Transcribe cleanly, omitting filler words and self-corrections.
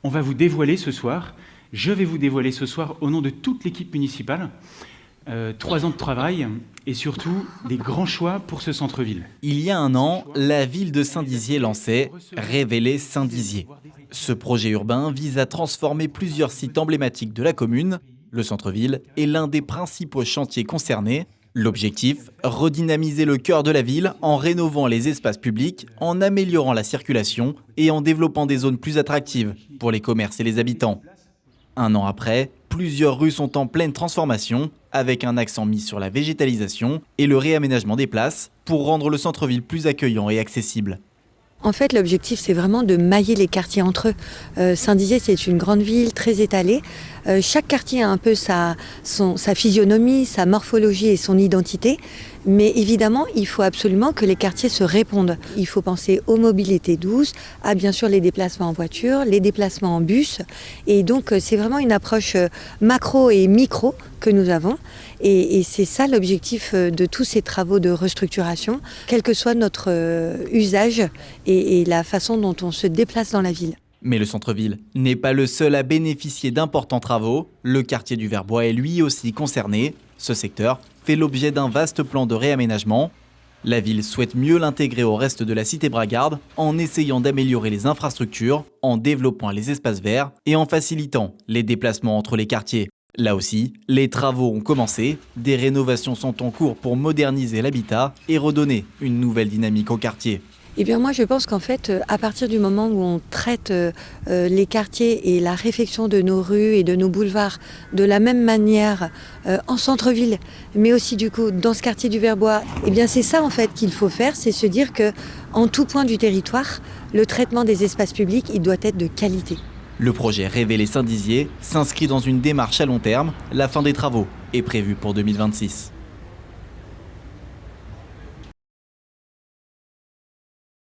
on va vous dévoiler ce soir, je vais vous dévoiler ce soir au nom de toute l'équipe municipale, 3 ans de travail et surtout des grands choix pour ce centre-ville. Il y a un an, la ville de Saint-Dizier lançait « Révéler Saint-Dizier ». Ce projet urbain vise à transformer plusieurs sites emblématiques de la commune. Le centre-ville est l'un des principaux chantiers concernés. L'objectif, redynamiser le cœur de la ville en rénovant les espaces publics, en améliorant la circulation et en développant des zones plus attractives pour les commerces et les habitants. Un an après, plusieurs rues sont en pleine transformation, avec un accent mis sur la végétalisation et le réaménagement des places pour rendre le centre-ville plus accueillant et accessible. En fait, l'objectif, c'est vraiment de mailler les quartiers entre eux. Saint-Dizier, c'est une grande ville très étalée. Chaque quartier a un peu sa physionomie, sa morphologie et son identité. Mais évidemment, il faut absolument que les quartiers se répondent. Il faut penser aux mobilités douces, à bien sûr les déplacements en voiture, les déplacements en bus. Et donc, c'est vraiment une approche macro et micro que nous avons. Et c'est ça l'objectif de tous ces travaux de restructuration, quel que soit notre usage et la façon dont on se déplace dans la ville. Mais le centre-ville n'est pas le seul à bénéficier d'importants travaux. Le quartier du Verbois est lui aussi concerné. Ce secteur fait l'objet d'un vaste plan de réaménagement. La ville souhaite mieux l'intégrer au reste de la cité bragarde en essayant d'améliorer les infrastructures, en développant les espaces verts et en facilitant les déplacements entre les quartiers. Là aussi, les travaux ont commencé. Des rénovations sont en cours pour moderniser l'habitat et redonner une nouvelle dynamique au quartier. Eh bien moi je pense qu'en fait à partir du moment où on traite les quartiers et la réfection de nos rues et de nos boulevards de la même manière en centre-ville, mais aussi du coup dans ce quartier du Verbois, eh bien c'est ça en fait qu'il faut faire, c'est se dire que en tout point du territoire, le traitement des espaces publics, il doit être de qualité. Le projet Révéler Saint-Dizier s'inscrit dans une démarche à long terme. La fin des travaux est prévue pour 2026.